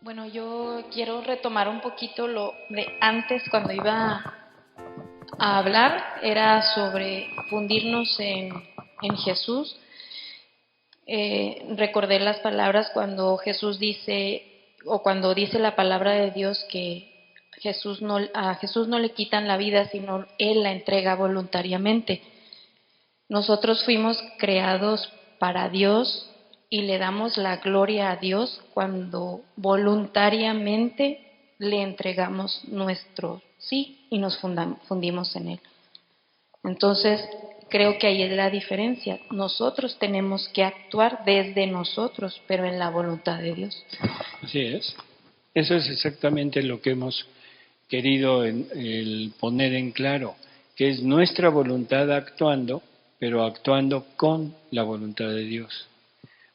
Bueno, yo quiero retomar un poquito lo de antes cuando iba a hablar, era sobre fundirnos en Jesús. Recordé las palabras cuando Jesús dice, o cuando dice la palabra de Dios que a Jesús no le quitan la vida, sino Él la entrega voluntariamente. Nosotros fuimos creados para Dios y le damos la gloria a Dios cuando voluntariamente le entregamos nuestro sí y nos fundimos en Él. Entonces, creo que ahí es la diferencia. Nosotros tenemos que actuar desde nosotros, pero en la voluntad de Dios. Así es. Eso es exactamente lo que hemos querido poner en claro, que es nuestra voluntad actuando, pero actuando con la voluntad de Dios.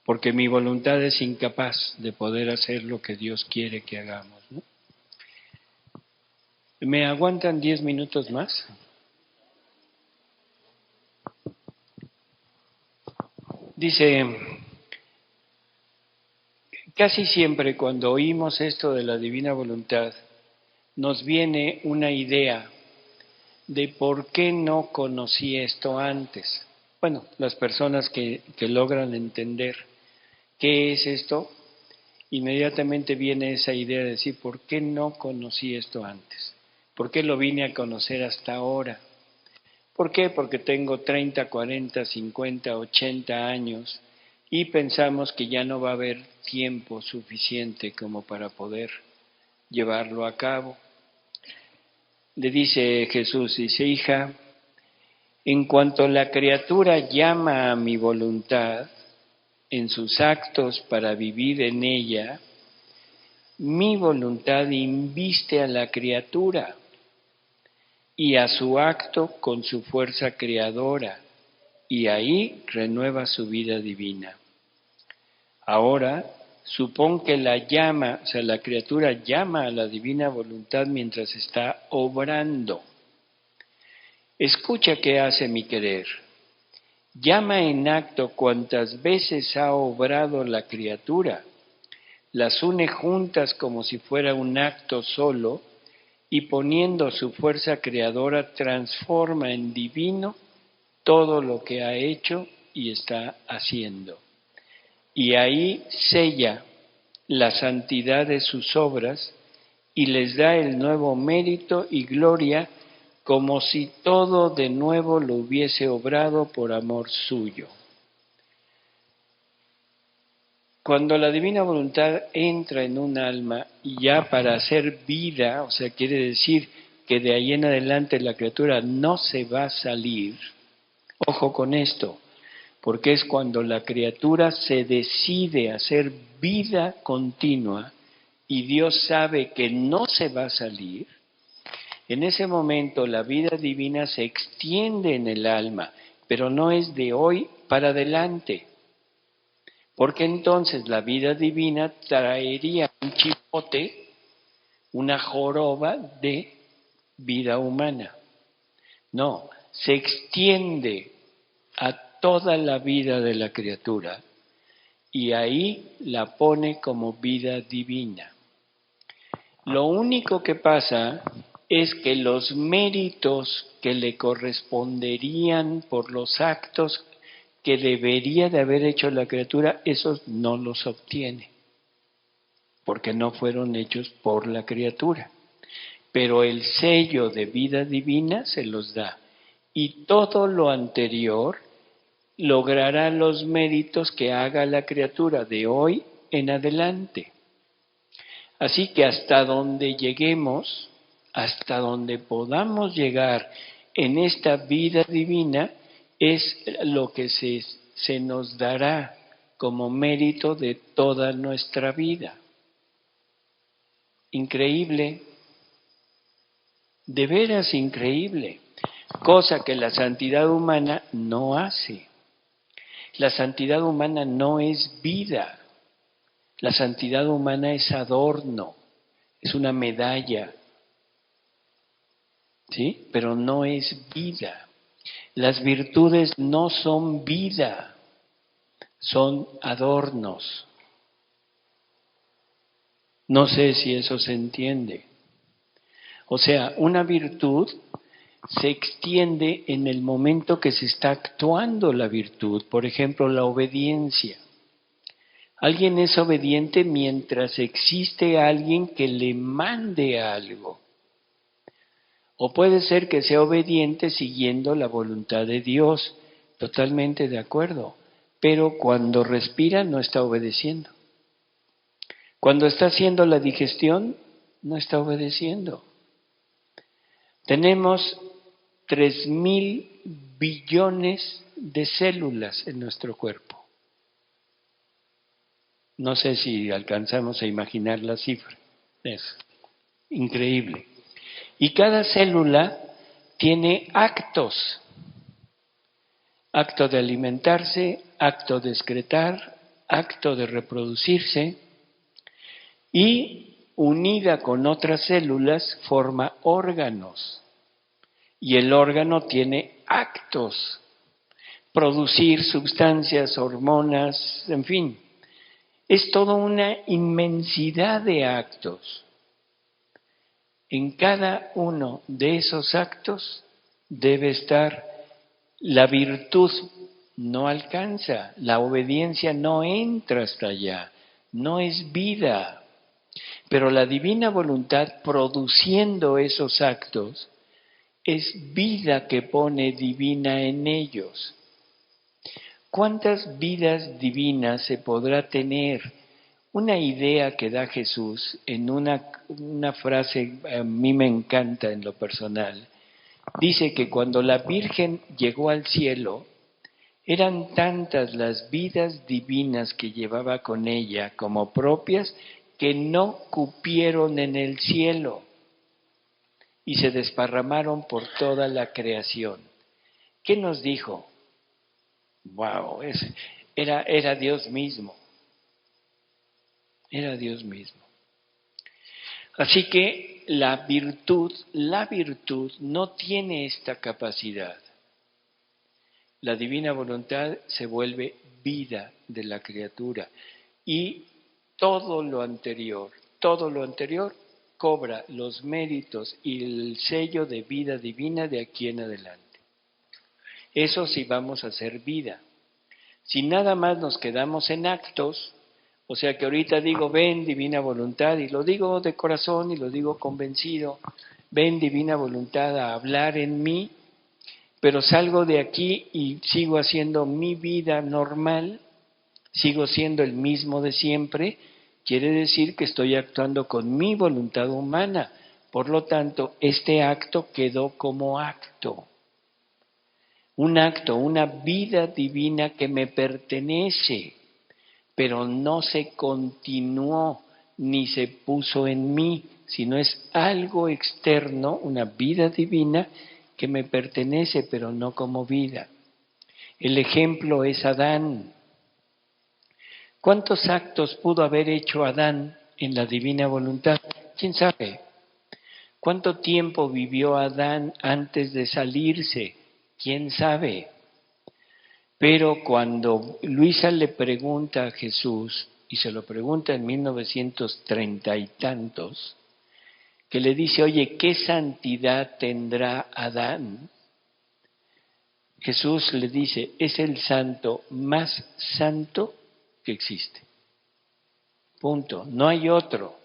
Porque mi voluntad es incapaz de poder hacer lo que Dios quiere que hagamos, ¿no? ¿Me aguantan 10 minutos más? Dice, casi siempre cuando oímos esto de la divina voluntad, nos viene una idea de por qué no conocí esto antes. Bueno, las personas que logran entender qué es esto, inmediatamente viene esa idea de decir, ¿por qué no conocí esto antes? ¿Por qué lo vine a conocer hasta ahora? ¿Por qué? Porque tengo 30, 40, 50, 80 años y pensamos que ya no va a haber tiempo suficiente como para poder llevarlo a cabo. Le dice Jesús, dice, hija, en cuanto la criatura llama a mi voluntad en sus actos para vivir en ella, mi voluntad inviste a la criatura y a su acto con su fuerza creadora, y ahí renueva su vida divina. Ahora, supón que la llama, o sea, la criatura llama a la divina voluntad mientras está obrando. Escucha qué hace mi querer. Llama en acto cuantas veces ha obrado la criatura, las une juntas como si fuera un acto solo, y poniendo su fuerza creadora transforma en divino todo lo que ha hecho y está haciendo. Y ahí sella la santidad de sus obras y les da el nuevo mérito y gloria como si todo de nuevo lo hubiese obrado por amor suyo. Cuando la divina voluntad entra en un alma y ya para hacer vida, o sea, quiere decir que de ahí en adelante la criatura no se va a salir, ojo con esto, porque es cuando la criatura se decide a hacer vida continua y Dios sabe que no se va a salir, en ese momento la vida divina se extiende en el alma, pero no es de hoy para adelante. Porque entonces la vida divina traería un chipote, una joroba de vida humana. No, se extiende a toda la vida de la criatura y ahí la pone como vida divina. Lo único que pasa es que los méritos que le corresponderían por los actos que debería de haber hecho la criatura, esos no los obtiene, porque no fueron hechos por la criatura. Pero el sello de vida divina se los da. Y todo lo anterior logrará los méritos que haga la criatura de hoy en adelante. Así que hasta donde lleguemos, hasta donde podamos llegar en esta vida divina, es lo que se nos dará como mérito de toda nuestra vida. Increíble, de veras increíble, cosa que la santidad humana no hace. La santidad humana no es vida, la santidad humana es adorno, es una medalla, ¿sí? Pero no es vida. Las virtudes no son vida, son adornos. No sé si eso se entiende. O sea, una virtud se extiende en el momento que se está actuando la virtud. Por ejemplo, la obediencia. Alguien es obediente mientras existe alguien que le mande algo. O puede ser que sea obediente siguiendo la voluntad de Dios. Totalmente de acuerdo. Pero cuando respira no está obedeciendo. Cuando está haciendo la digestión no está obedeciendo. Tenemos 3,000 billones de células en nuestro cuerpo. No sé si alcanzamos a imaginar la cifra. Es increíble. Y cada célula tiene actos. Acto de alimentarse, acto de excretar, acto de reproducirse y unida con otras células forma órganos. Y el órgano tiene actos, producir sustancias, hormonas, en fin. Es toda una inmensidad de actos. En cada uno de esos actos debe estar la virtud. No alcanza, la obediencia no entra hasta allá, no es vida. Pero la divina voluntad produciendo esos actos es vida que pone divina en ellos. ¿Cuántas vidas divinas se podrá tener? Una idea que da Jesús en una frase, a mí me encanta en lo personal, dice que cuando la Virgen llegó al cielo, eran tantas las vidas divinas que llevaba con ella como propias que no cupieron en el cielo y se desparramaron por toda la creación. ¿Qué nos dijo? Wow, era Dios mismo. Era Dios mismo. Así que la virtud no tiene esta capacidad. La divina voluntad se vuelve vida de la criatura y todo lo anterior cobra los méritos y el sello de vida divina de aquí en adelante. Eso sí vamos a hacer vida. Si nada más nos quedamos en actos, o sea que ahorita digo, ven divina voluntad, y lo digo de corazón y lo digo convencido, ven divina voluntad a hablar en mí, pero salgo de aquí y sigo haciendo mi vida normal, sigo siendo el mismo de siempre, quiere decir que estoy actuando con mi voluntad humana. Por lo tanto, este acto quedó como acto. Un acto, una vida divina que me pertenece, pero no se continuó ni se puso en mí, sino es algo externo, una vida divina que me pertenece, pero no como vida. El ejemplo es Adán. ¿Cuántos actos pudo haber hecho Adán en la divina voluntad? ¿Quién sabe? ¿Cuánto tiempo vivió Adán antes de salirse? ¿Quién sabe? Pero cuando Luisa le pregunta a Jesús, y se lo pregunta en 1930 y tantos, que le dice, oye, ¿qué santidad tendrá Adán? Jesús le dice, es el santo más santo que existe. Punto. No hay otro.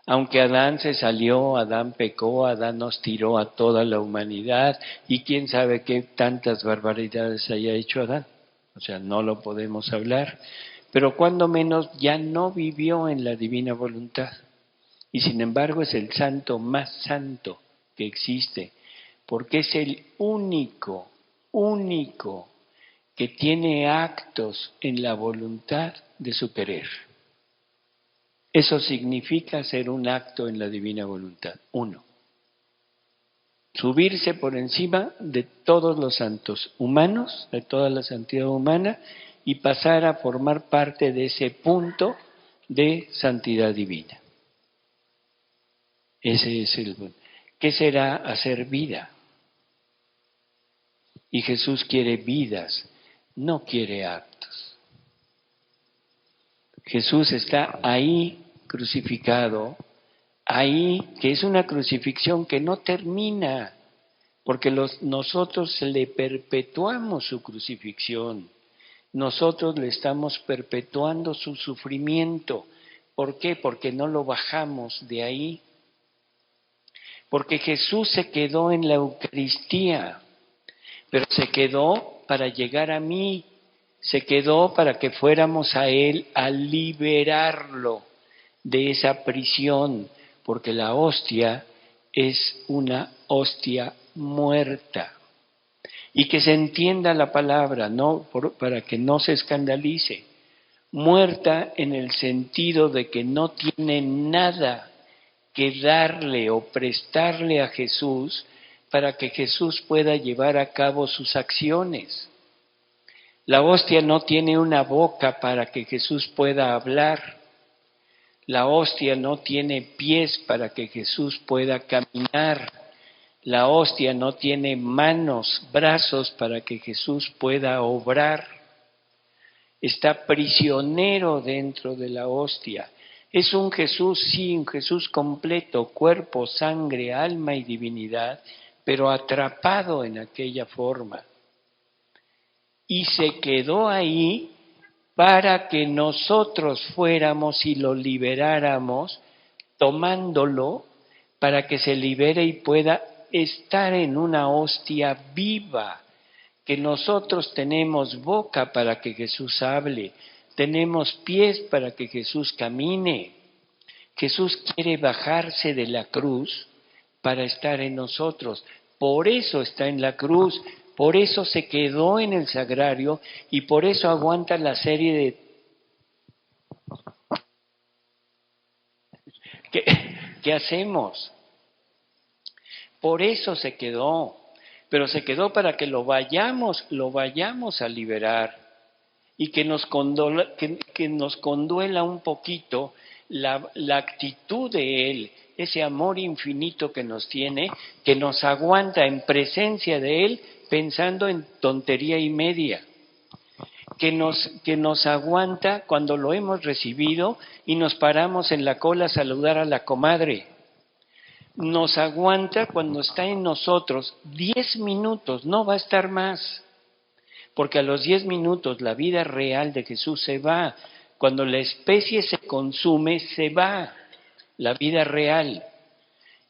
Aunque Adán se salió, Adán pecó, Adán nos tiró a toda la humanidad y quién sabe qué tantas barbaridades haya hecho Adán. O sea, no lo podemos hablar. Pero cuando menos ya no vivió en la divina voluntad. Y sin embargo es el santo más santo que existe. Porque es el único que tiene actos en la voluntad de su querer. Eso significa hacer un acto en la divina voluntad. Uno, subirse por encima de todos los santos humanos, de toda la santidad humana, y pasar a formar parte de ese punto de santidad divina. Ese es el punto. ¿Qué será hacer vida? Y Jesús quiere vidas, no quiere actos. Jesús está ahí crucificado, ahí que es una crucifixión que no termina, porque nosotros le perpetuamos su crucifixión, nosotros le estamos perpetuando su sufrimiento. ¿Por qué? Porque no lo bajamos de ahí. Porque Jesús se quedó en la Eucaristía, pero se quedó para llegar a mí, se quedó para que fuéramos a Él a liberarlo de esa prisión, porque la hostia es una hostia muerta. Y que se entienda la palabra, no para que no se escandalice. Muerta en el sentido de que no tiene nada que darle o prestarle a Jesús para que Jesús pueda llevar a cabo sus acciones. La hostia no tiene una boca para que Jesús pueda hablar. La hostia no tiene pies para que Jesús pueda caminar. La hostia no tiene manos, brazos para que Jesús pueda obrar. Está prisionero dentro de la hostia. Es un Jesús, sí, un Jesús completo, cuerpo, sangre, alma y divinidad, pero atrapado en aquella forma. Y se quedó ahí para que nosotros fuéramos y lo liberáramos, tomándolo para que se libere y pueda estar en una hostia viva, que nosotros tenemos boca para que Jesús hable, tenemos pies para que Jesús camine. Jesús quiere bajarse de la cruz para estar en nosotros. Por eso está en la cruz, por eso se quedó en el sagrario y por eso aguanta la serie de ¿qué hacemos? Por eso se quedó, pero se quedó para que lo vayamos a liberar y que nos conduela un poquito la actitud de Él, ese amor infinito que nos tiene, que nos aguanta en presencia de Él pensando en tontería y media, que nos aguanta cuando lo hemos recibido y nos paramos en la cola a saludar a la comadre. Nos aguanta cuando está en nosotros 10 minutos, no va a estar más. Porque a los 10 minutos la vida real de Jesús se va. Cuando la especie se consume, se va la vida real.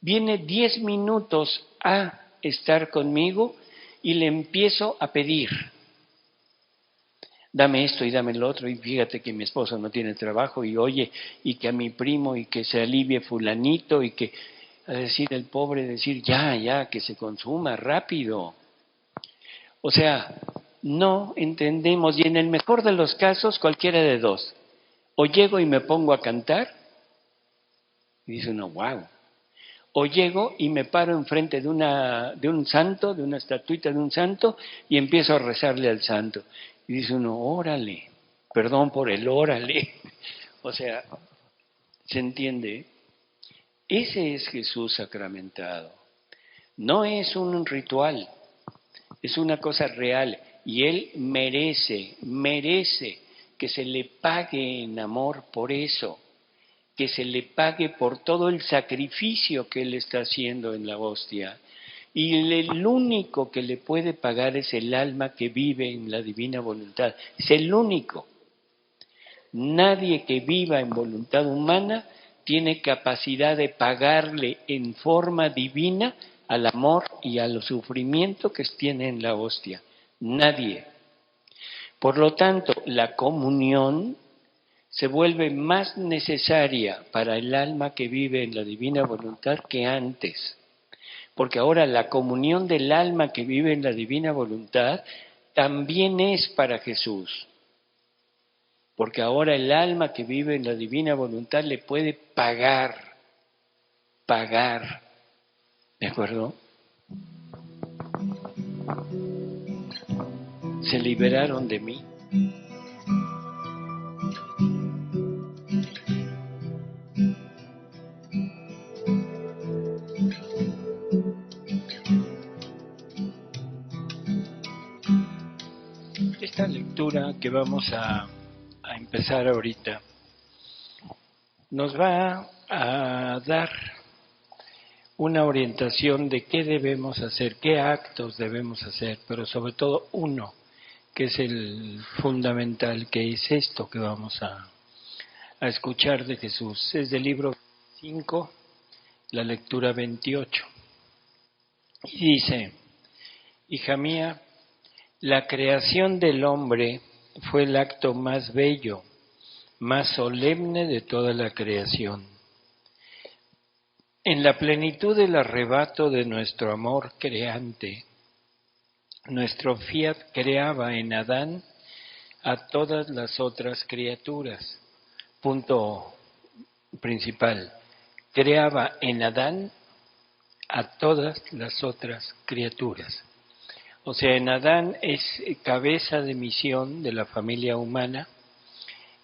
Viene 10 minutos a estar conmigo y le empiezo a pedir. Dame esto y dame lo otro, y fíjate que mi esposo no tiene trabajo, y oye, y que a mi primo, y que se alivie fulanito, y que, a decir el pobre, decir ya, que se consuma rápido. O sea, no entendemos, y en el mejor de los casos, cualquiera de dos. O llego y me pongo a cantar, y dice uno, wow. O llego y me paro enfrente de un santo, de una estatuita de un santo, y empiezo a rezarle al santo. Y dice uno, órale, perdón por el órale. O sea, ¿se entiende? Ese es Jesús sacramentado. No es un ritual, es una cosa real. Y Él merece que se le pague en amor por eso, que se le pague por todo el sacrificio que Él está haciendo en la hostia. Y el único que le puede pagar es el alma que vive en la divina voluntad. Es el único. Nadie que viva en voluntad humana tiene capacidad de pagarle en forma divina al amor y al sufrimiento que tiene en la hostia. Nadie. Por lo tanto, la comunión se vuelve más necesaria para el alma que vive en la divina voluntad que antes. Porque ahora la comunión del alma que vive en la divina voluntad también es para Jesús. Porque ahora el alma que vive en la divina voluntad le puede pagar. ¿De acuerdo? Se liberaron de mí. Esta lectura que vamos a empezar ahorita nos va a dar una orientación de qué debemos hacer, qué actos debemos hacer, pero sobre todo uno, que es el fundamental, que es esto que vamos a escuchar de Jesús. Es del libro 5, la lectura 28. Y dice: hija mía, la creación del hombre fue el acto más bello, más solemne de toda la creación. En la plenitud del arrebato de nuestro amor creante, nuestro fiat creaba en Adán a todas las otras criaturas. Punto principal. Creaba en Adán a todas las otras criaturas. O sea, en Adán es cabeza de misión de la familia humana,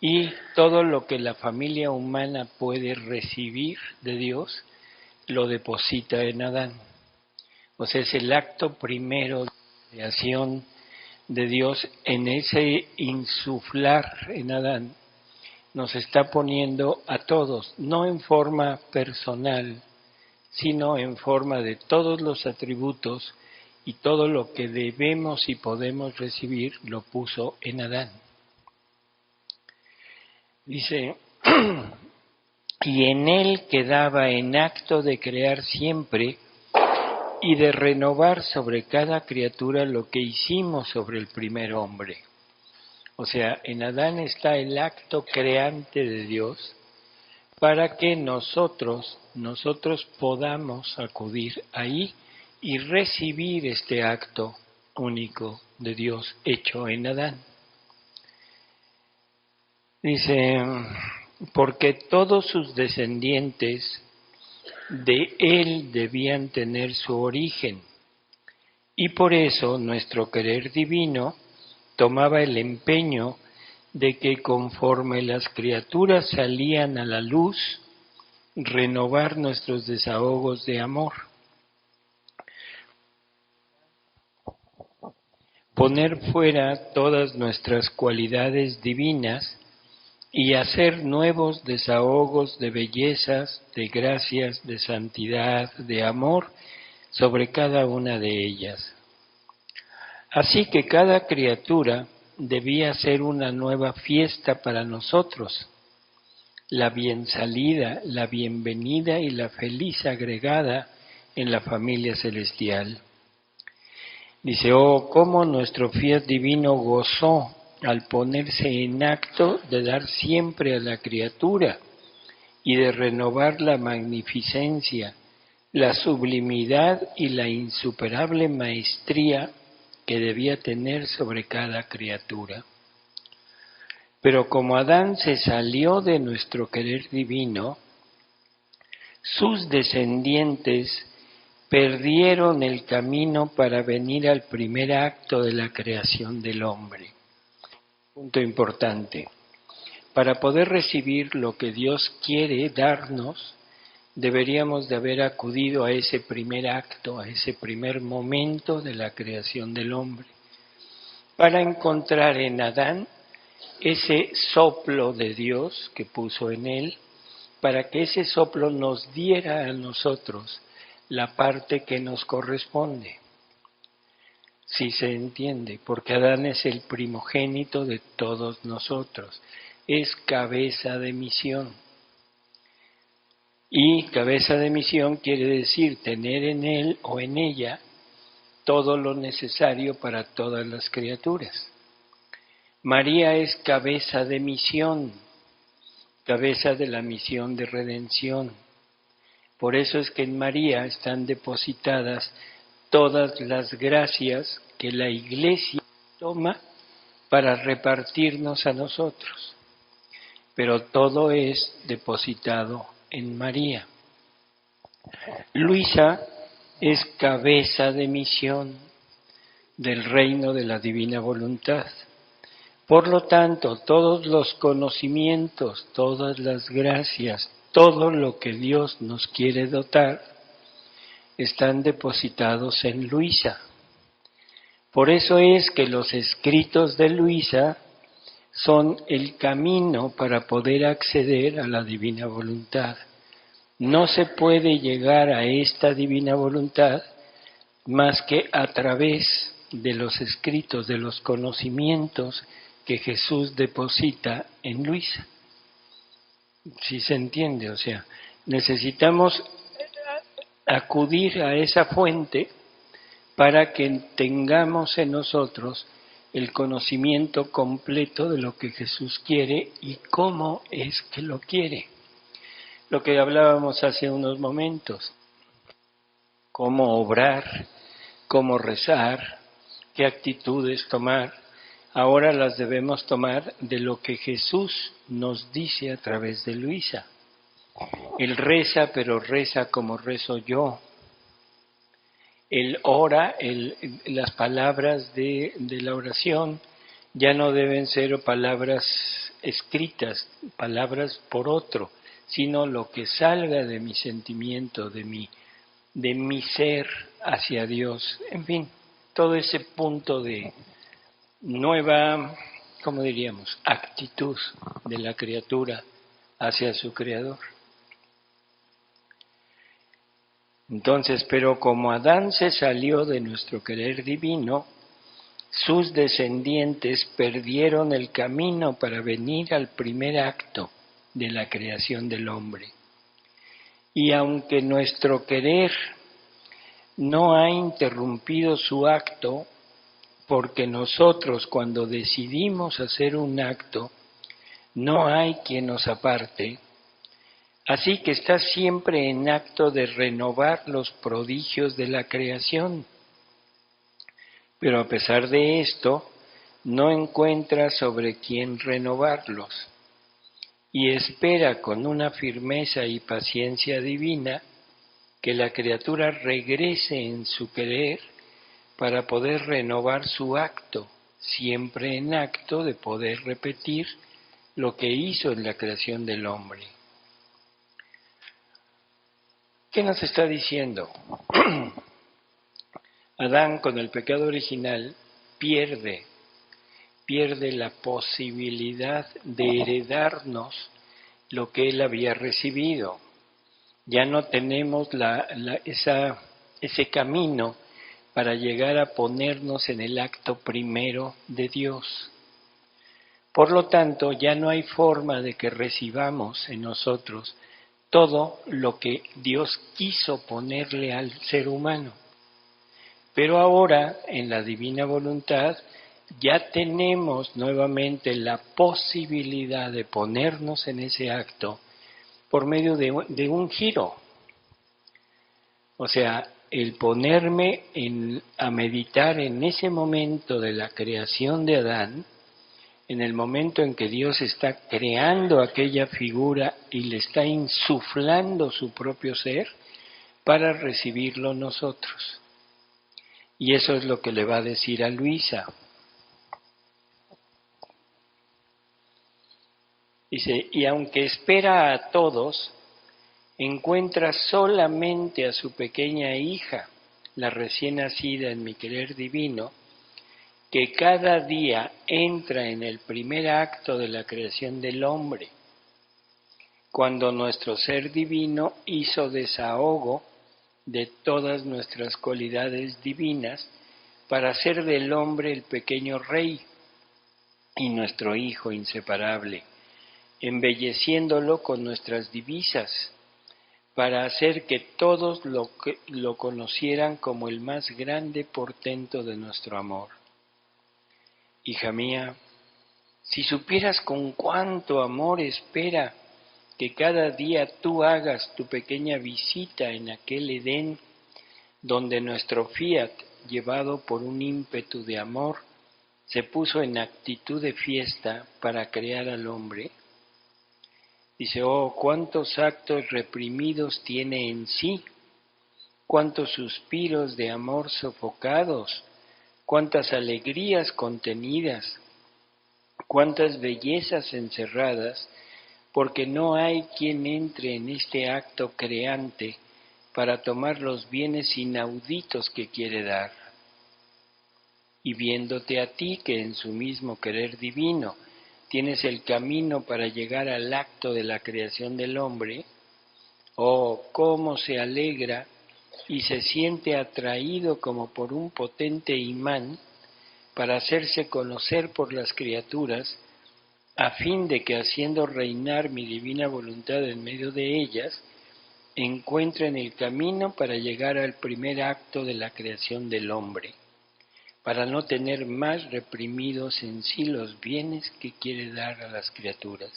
y todo lo que la familia humana puede recibir de Dios lo deposita en Adán. O sea, es el acto primero de creación de Dios. En ese insuflar en Adán nos está poniendo a todos, no en forma personal, sino en forma de todos los atributos, y todo lo que debemos y podemos recibir lo puso en Adán. Dice: y en él quedaba en acto de crear siempre y de renovar sobre cada criatura lo que hicimos sobre el primer hombre. O sea, en Adán está el acto creante de Dios para que nosotros podamos acudir ahí y recibir este acto único de Dios hecho en Adán. Dice: porque todos sus descendientes de él debían tener su origen, y por eso nuestro querer divino tomaba el empeño de que conforme las criaturas salían a la luz, renovar nuestros desahogos de amor, poner fuera todas nuestras cualidades divinas y hacer nuevos desahogos de bellezas, de gracias, de santidad, de amor sobre cada una de ellas. Así que cada criatura debía ser una nueva fiesta para nosotros, la bien salida, la bienvenida y la feliz agregada en la familia celestial. Dice: oh, cómo nuestro fiat divino gozó al ponerse en acto de dar siempre a la criatura y de renovar la magnificencia, la sublimidad y la insuperable maestría que debía tener sobre cada criatura. Pero como Adán se salió de nuestro querer divino, sus descendientes perdieron el camino para venir al primer acto de la creación del hombre. Punto importante. Para poder recibir lo que Dios quiere darnos, deberíamos de haber acudido a ese primer acto, a ese primer momento de la creación del hombre, para encontrar en Adán ese soplo de Dios que puso en él, para que ese soplo nos diera a nosotros la parte que nos corresponde. Si se entiende, porque Adán es el primogénito de todos nosotros, es cabeza de misión. Y cabeza de misión quiere decir tener en él o en ella todo lo necesario para todas las criaturas. María es cabeza de misión, cabeza de la misión de redención. Por eso es que en María están depositadas todas las gracias que la Iglesia toma para repartirnos a nosotros. Pero todo es depositado en María. Luisa es cabeza de misión del reino de la divina voluntad. Por lo tanto, todos los conocimientos, todas las gracias, todo lo que Dios nos quiere dotar, están depositados en Luisa. Por eso es que los escritos de Luisa son el camino para poder acceder a la divina voluntad. No se puede llegar a esta divina voluntad más que a través de los escritos, de los conocimientos que Jesús deposita en Luisa. ¿Sí se entiende? O sea, necesitamos acudir a esa fuente para que tengamos en nosotros el conocimiento completo de lo que Jesús quiere y cómo es que lo quiere. Lo que hablábamos hace unos momentos, cómo obrar, cómo rezar, qué actitudes tomar. Ahora las debemos tomar de lo que Jesús nos dice a través de Luisa. Él reza, pero reza como rezo yo. Él ora, las palabras de la oración ya no deben ser palabras escritas, palabras por otro, sino lo que salga de mi sentimiento, de mi ser hacia Dios. En fin, todo ese punto de nueva, ¿cómo diríamos?, actitud de la criatura hacia su Creador. Entonces, pero como Adán se salió de nuestro querer divino, sus descendientes perdieron el camino para venir al primer acto de la creación del hombre. Y aunque nuestro querer no ha interrumpido su acto, porque nosotros cuando decidimos hacer un acto, no hay quien nos aparte, así que está siempre en acto de renovar los prodigios de la creación. Pero a pesar de esto, no encuentra sobre quién renovarlos y espera con una firmeza y paciencia divina que la criatura regrese en su querer para poder renovar su acto, siempre en acto de poder repetir lo que hizo en la creación del hombre. ¿Qué nos está diciendo? Adán, con el pecado original, pierde la posibilidad de heredarnos lo que él había recibido. Ya no tenemos ese camino para llegar a ponernos en el acto primero de Dios. Por lo tanto, ya no hay forma de que recibamos en nosotros todo lo que Dios quiso ponerle al ser humano. Pero ahora, en la divina voluntad, ya tenemos nuevamente la posibilidad de ponernos en ese acto por medio de un giro. O sea, el ponerme a meditar en ese momento de la creación de Adán, en el momento en que Dios está creando aquella figura y le está insuflando su propio ser para recibirlo nosotros. Y eso es lo que le va a decir a Luisa. Dice, y aunque espera a todos, encuentra solamente a su pequeña hija, la recién nacida en mi querer divino, que cada día entra en el primer acto de la creación del hombre, cuando nuestro ser divino hizo desahogo de todas nuestras cualidades divinas para hacer del hombre el pequeño rey y nuestro hijo inseparable, embelleciéndolo con nuestras divisas, para hacer que todos lo conocieran como el más grande portento de nuestro amor. Hija mía, si supieras con cuánto amor espera que cada día tú hagas tu pequeña visita en aquel Edén, donde nuestro fiat, llevado por un ímpetu de amor, se puso en actitud de fiesta para crear al hombre. Dice, oh, cuántos actos reprimidos tiene en sí, cuántos suspiros de amor sofocados, cuántas alegrías contenidas, cuántas bellezas encerradas, porque no hay quien entre en este acto creante para tomar los bienes inauditos que quiere dar. Y viéndote a ti que en su mismo querer divino tienes el camino para llegar al acto de la creación del hombre, oh, cómo se alegra y se siente atraído como por un potente imán para hacerse conocer por las criaturas, a fin de que haciendo reinar mi divina voluntad en medio de ellas, encuentren el camino para llegar al primer acto de la creación del hombre, para no tener más reprimidos en sí los bienes que quiere dar a las criaturas.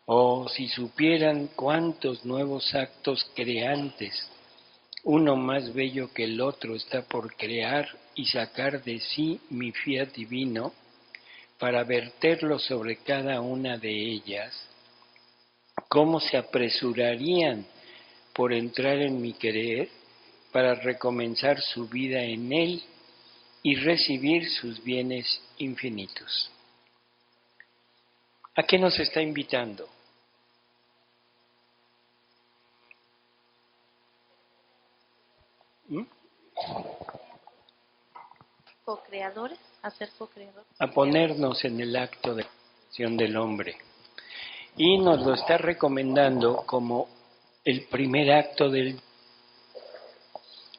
Oh, si supieran cuántos nuevos actos creantes, uno más bello que el otro, está por crear y sacar de sí mi fiat divino, para verterlo sobre cada una de ellas, cómo se apresurarían por entrar en mi querer para recomenzar su vida en él y recibir sus bienes infinitos. ¿A qué nos está invitando? Co-creadores, a ser co-creadores. A ponernos en el acto de creación del hombre. Y nos lo está recomendando como el primer acto del...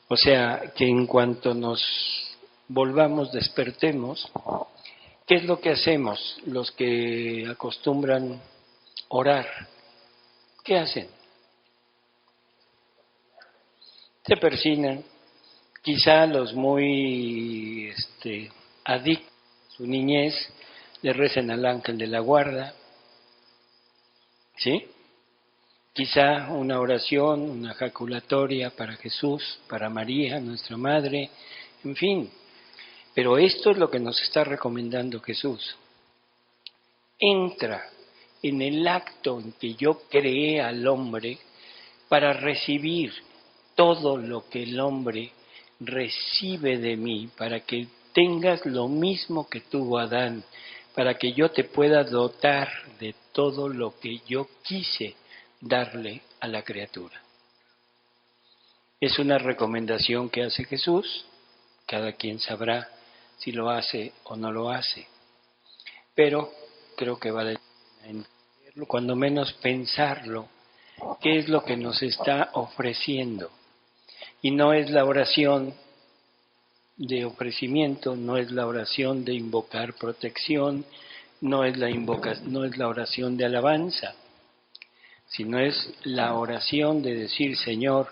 O sea, que en cuanto nos volvamos, despertemos, ¿qué es lo que hacemos los que acostumbran orar? ¿Qué hacen? Se persignan, quizá los muy adictos a su niñez le recen al ángel de la guarda, ¿sí? Quizá una oración, una jaculatoria para Jesús, para María, nuestra Madre, en fin. Pero esto es lo que nos está recomendando Jesús. Entra en el acto en que yo creé al hombre para recibir todo lo que el hombre recibe de mí, para que tengas lo mismo que tuvo Adán, para que yo te pueda dotar de todo lo que yo quise darle a la criatura. Es una recomendación que hace Jesús, cada quien sabrá si lo hace o no lo hace, pero creo que vale la pena entenderlo, cuando menos pensarlo, qué es lo que nos está ofreciendo. Y no es la oración de ofrecimiento, no es la oración de invocar protección, no es la oración de alabanza, sino es la oración de decir, Señor,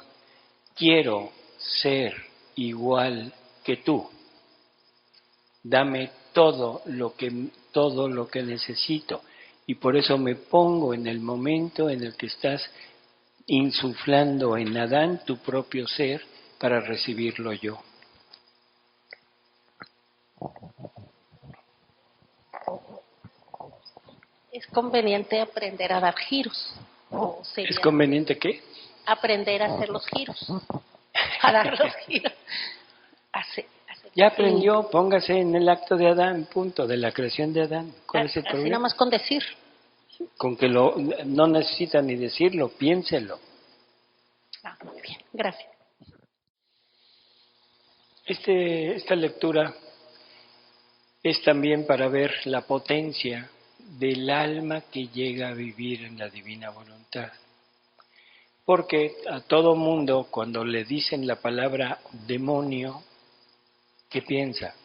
quiero ser igual que tú. Dame todo lo que necesito. Y por eso me pongo en el momento en el que estás insuflando en Adán tu propio ser para recibirlo yo. Es conveniente aprender a dar giros. ¿Es conveniente qué? Aprender a hacer los giros. A dar los giros. Ya aprendió, póngase en el acto de Adán, punto, de la creación de Adán. ¿Cuál es el problema? Así nada más con decir. Con que no necesita ni decirlo, piénselo. Muy bien, gracias. Esta lectura es también para ver la potencia del alma que llega a vivir en la divina voluntad. Porque a todo mundo, cuando le dicen la palabra demonio, ¿qué piensa?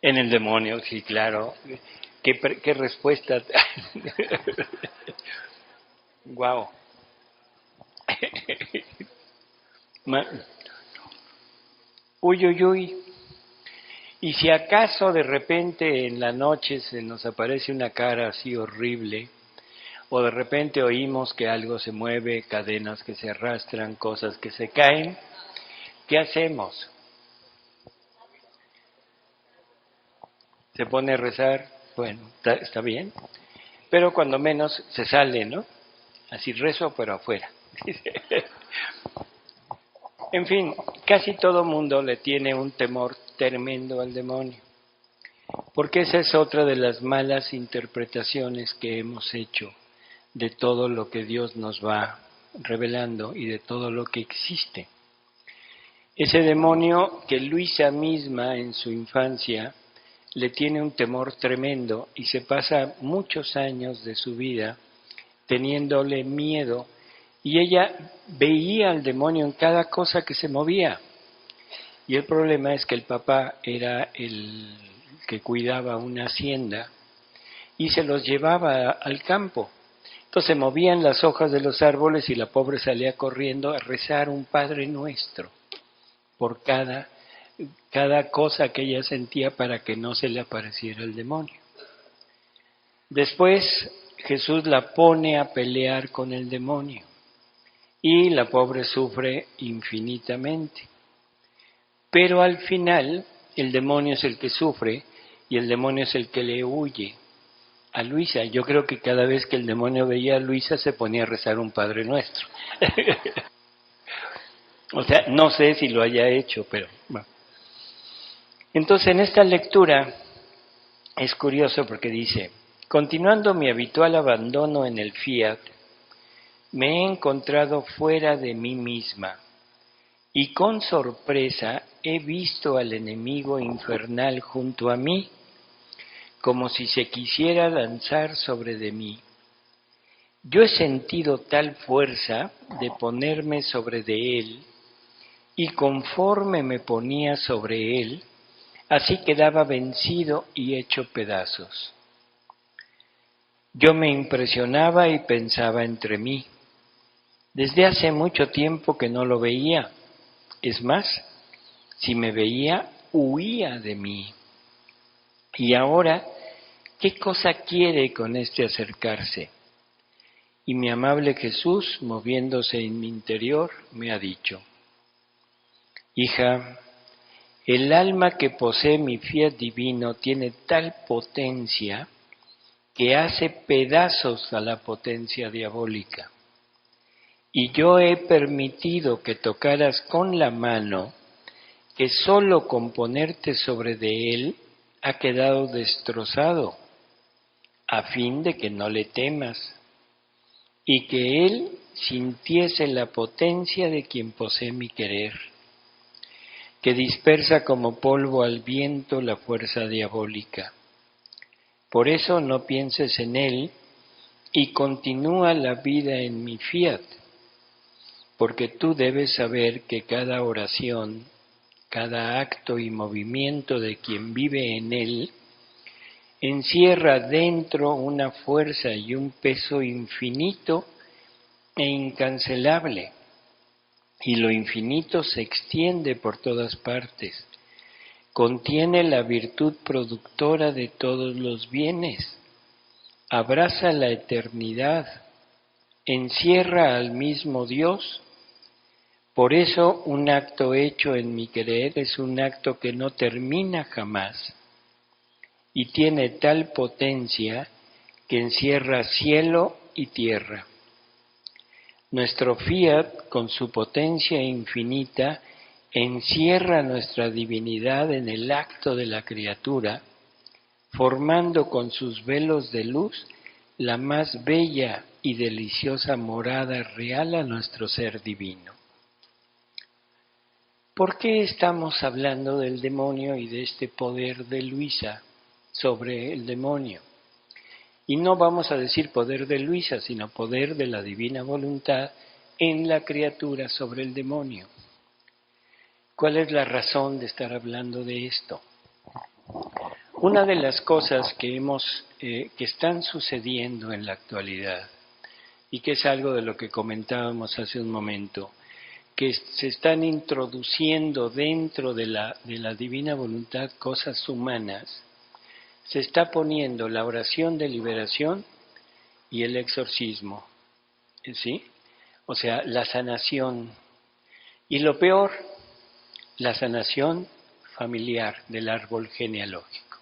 En el demonio, sí, claro. ¿Qué respuesta? Guau. Uy, uy, uy. Y si acaso de repente en la noche se nos aparece una cara así horrible, o de repente oímos que algo se mueve, cadenas que se arrastran, cosas que se caen, ¿qué hacemos? ¿Se pone a rezar? Bueno, está bien, pero cuando menos se sale, ¿no? Así rezo, pero afuera. En fin, casi todo mundo le tiene un temor tremendo al demonio, porque esa es otra de las malas interpretaciones que hemos hecho de todo lo que Dios nos va revelando y de todo lo que existe. Ese demonio que Luisa misma en su infancia le tiene un temor tremendo y se pasa muchos años de su vida teniéndole miedo, y ella veía al demonio en cada cosa que se movía. Y el problema es que el papá era el que cuidaba una hacienda y se los llevaba al campo. Entonces se movían las hojas de los árboles y la pobre salía corriendo a rezar un Padre Nuestro por cada cosa que ella sentía para que no se le apareciera el demonio. Después Jesús la pone a pelear con el demonio y la pobre sufre infinitamente. Pero al final el demonio es el que sufre y el demonio es el que le huye a Luisa. Yo creo que cada vez que el demonio veía a Luisa se ponía a rezar un Padre Nuestro. O sea, no sé si lo haya hecho, pero bueno. Entonces en esta lectura es curioso porque dice: continuando mi habitual abandono en el fiat, me he encontrado fuera de mí misma y con sorpresa he visto al enemigo infernal junto a mí, como si se quisiera lanzar sobre de mí. Yo he sentido tal fuerza de ponerme sobre de él, y conforme me ponía sobre él, así quedaba vencido y hecho pedazos. Yo me impresionaba y pensaba entre mí: desde hace mucho tiempo que no lo veía. Es más, si me veía, huía de mí. Y ahora, ¿qué cosa quiere con este acercarse? Y mi amable Jesús, moviéndose en mi interior, me ha dicho: hija, el alma que posee mi fiat divino tiene tal potencia que hace pedazos a la potencia diabólica. Y yo he permitido que tocaras con la mano, que sólo con ponerte sobre de él ha quedado destrozado, a fin de que no le temas, y que él sintiese la potencia de quien posee mi querer, que dispersa como polvo al viento la fuerza diabólica. Por eso no pienses en él y continúa la vida en mi fiat, porque tú debes saber que cada oración, cada acto y movimiento de quien vive en él, encierra dentro una fuerza y un peso infinito e incancelable, y lo infinito se extiende por todas partes. Contiene la virtud productora de todos los bienes, abraza la eternidad, encierra al mismo Dios. Por eso un acto hecho en mi querer es un acto que no termina jamás y tiene tal potencia que encierra cielo y tierra. Nuestro fiat, con su potencia infinita, encierra nuestra divinidad en el acto de la criatura, formando con sus velos de luz la más bella y deliciosa morada real a nuestro ser divino. ¿Por qué estamos hablando del demonio y de este poder de Luisa sobre el demonio? Y no vamos a decir poder de Luisa, sino poder de la divina voluntad en la criatura sobre el demonio. ¿Cuál es la razón de estar hablando de esto? Una de las cosas que están sucediendo en la actualidad, y que es algo de lo que comentábamos hace un momento, que se están introduciendo dentro de la divina voluntad cosas humanas, se está poniendo la oración de liberación y el exorcismo, ¿sí? O sea, la sanación. Y lo peor, la sanación familiar del árbol genealógico.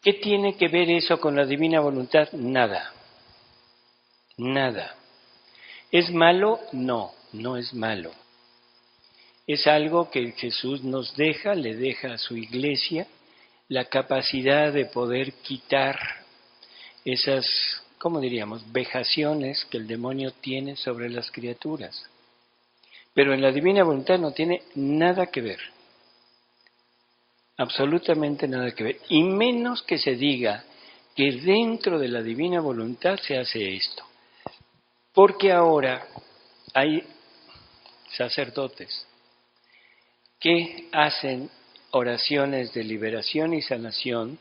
¿Qué tiene que ver eso con la divina voluntad? Nada. Nada. ¿Es malo? No, no es malo. Es algo que Jesús nos deja, le deja a su iglesia, la capacidad de poder quitar esas, ¿cómo diríamos?, vejaciones que el demonio tiene sobre las criaturas. Pero en la divina voluntad no tiene nada que ver. absolutamente nada que ver. Y menos que se diga que dentro de la divina voluntad se hace esto. Porque ahora hay sacerdotes que hacen oraciones de liberación y sanación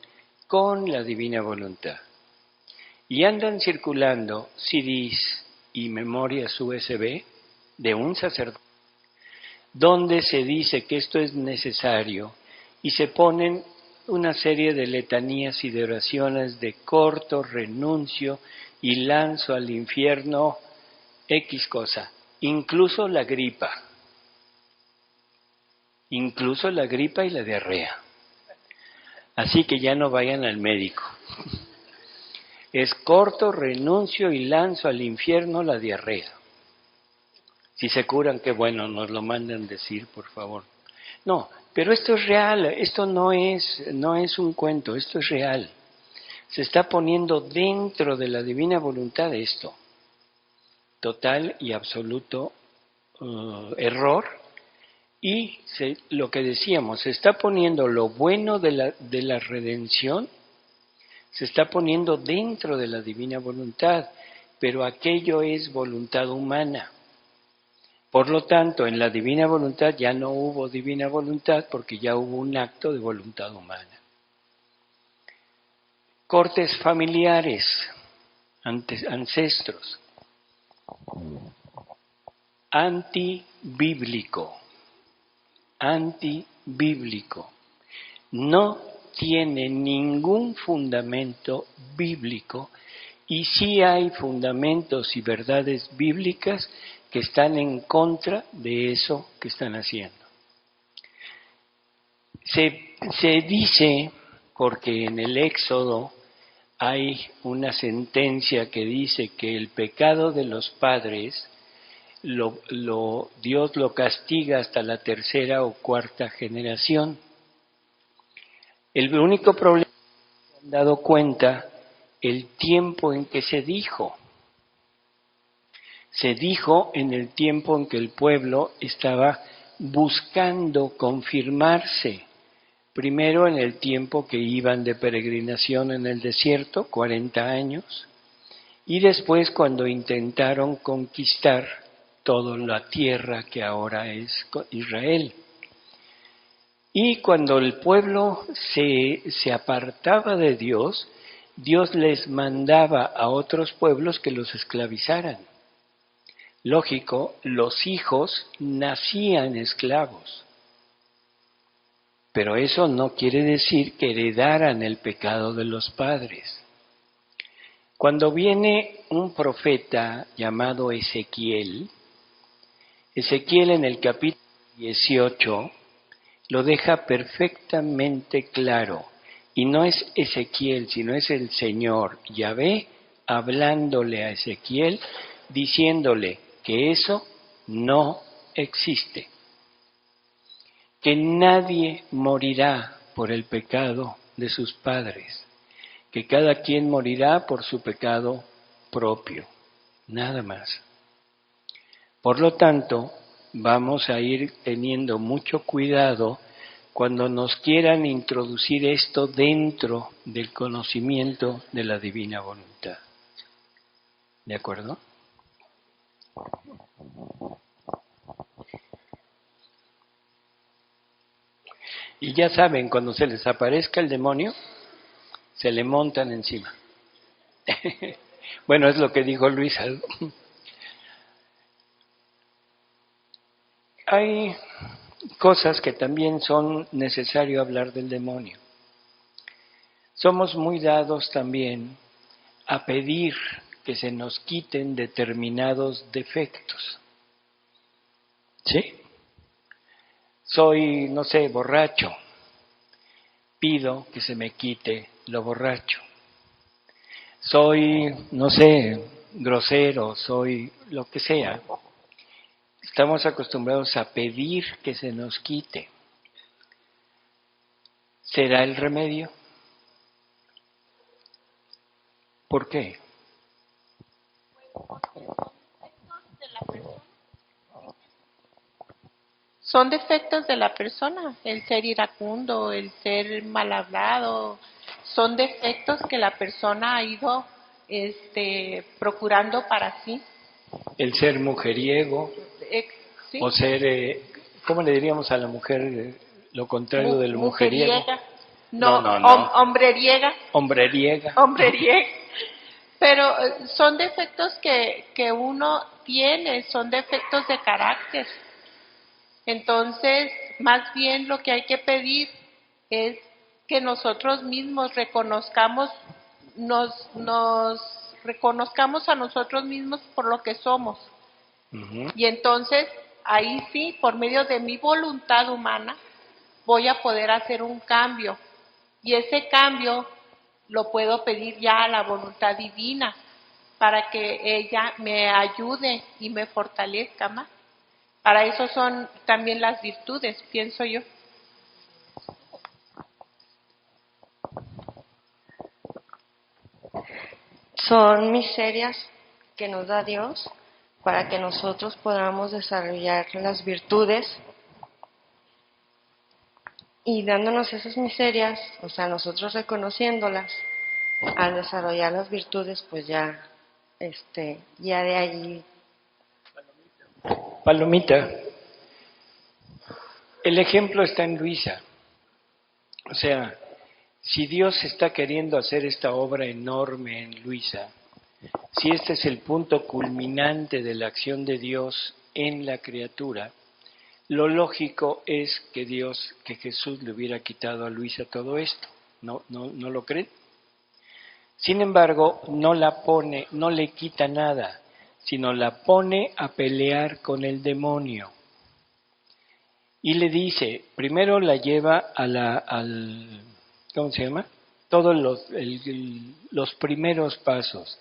con la divina voluntad. Y andan circulando CDs y memorias USB de un sacerdote, donde se dice que esto es necesario y se ponen una serie de letanías y de oraciones de corto, renuncio y lanzo al infierno X cosa, incluso la gripa y la diarrea. Así que ya no vayan al médico. Es corto, renuncio y lanzo al infierno la diarrea. Si se curan, qué bueno, nos lo mandan decir, por favor. No, pero esto es real, esto no es un cuento, esto es real. Se está poniendo dentro de la divina voluntad esto. Total y absoluto error. Y lo que decíamos, se está poniendo lo bueno de la redención, se está poniendo dentro de la divina voluntad, pero aquello es voluntad humana. Por lo tanto, en la divina voluntad ya no hubo divina voluntad porque ya hubo un acto de voluntad humana. Cortes familiares, ancestros, antibíblico, no tiene ningún fundamento bíblico y sí hay fundamentos y verdades bíblicas que están en contra de eso que están haciendo. Se dice, porque en el Éxodo hay una sentencia que dice que el pecado de los padres Dios lo castiga hasta la tercera o cuarta generación. El único problema es que se han dado cuenta el tiempo en que se dijo. Se dijo en el tiempo en que el pueblo estaba buscando confirmarse. Primero en el tiempo que iban de peregrinación en el desierto, 40 años, y después cuando intentaron conquistar toda la tierra que ahora es Israel. Y cuando el pueblo se apartaba de Dios, Dios les mandaba a otros pueblos que los esclavizaran. Lógico, los hijos nacían esclavos. Pero eso no quiere decir que heredaran el pecado de los padres. Cuando viene un profeta llamado Ezequiel en el capítulo 18 lo deja perfectamente claro. Y no es Ezequiel, sino es el Señor Yahvé hablándole a Ezequiel, diciéndole que eso no existe. Que nadie morirá por el pecado de sus padres, que cada quien morirá por su pecado propio, nada más. Por lo tanto, vamos a ir teniendo mucho cuidado cuando nos quieran introducir esto dentro del conocimiento de la divina voluntad. ¿De acuerdo? Y ya saben, cuando se les aparezca el demonio, se le montan encima. Bueno, es lo que dijo Luisa. Hay cosas que también son necesario hablar del demonio. Somos muy dados también a pedir que se nos quiten determinados defectos. ¿Sí? Soy, no sé, borracho. Pido que se me quite lo borracho. Soy, no sé, grosero, soy lo que sea. Estamos acostumbrados a pedir que se nos quite. ¿Será el remedio? ¿Por qué? son defectos de la persona, el ser iracundo, el ser mal hablado, son defectos que la persona ha ido procurando para sí. El ser mujeriego, Sí. o ser, ¿cómo le diríamos a la mujer lo contrario del mujeriego? Mujeriega. No. Hombreriega. Hombreriega. Hombreriega. Pero son defectos que uno tiene, son defectos de carácter. Entonces, más bien lo que hay que pedir es que nosotros mismos reconozcamos, nos reconozcamos a nosotros mismos por lo que somos. Uh-huh. Y entonces, ahí sí, por medio de mi voluntad humana, voy a poder hacer un cambio. Y ese cambio lo puedo pedir ya a la voluntad divina, para que ella me ayude y me fortalezca más. Para eso son también las virtudes, pienso yo. Son miserias que nos da Dios para que nosotros podamos desarrollar las virtudes, y dándonos esas miserias, o sea, nosotros reconociéndolas, al desarrollar las virtudes, pues ya de allí. Palomita, el ejemplo está en Luisa. O sea, si Dios está queriendo hacer esta obra enorme en Luisa, si este es el punto culminante de la acción de Dios en la criatura, lo lógico es que Jesús le hubiera quitado a Luisa todo esto. ¿No lo creen? Sin embargo, no le quita nada, sino la pone a pelear con el demonio. Y le dice, primero la lleva al ¿cómo se llama? Todos los primeros pasos,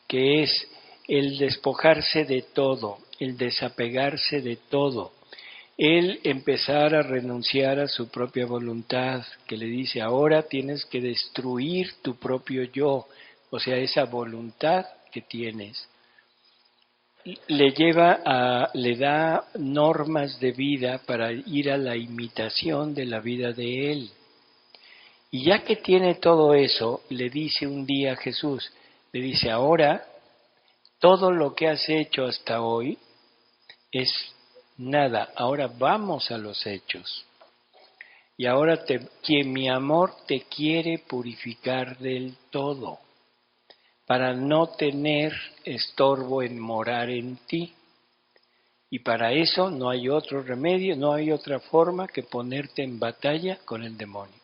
que es el despojarse de todo, el desapegarse de todo, el empezar a renunciar a su propia voluntad, que le dice, ahora tienes que destruir tu propio yo, o sea, esa voluntad que tienes. Le da normas de vida para ir a la imitación de la vida de él. Y ya que tiene todo eso, le dice un día a Jesús, le dice, ahora, todo lo que has hecho hasta hoy es nada, ahora vamos a los hechos. Y ahora que mi amor te quiere purificar del todo, para no tener estorbo en morar en ti. Y para eso no hay otro remedio, no hay otra forma que ponerte en batalla con el demonio.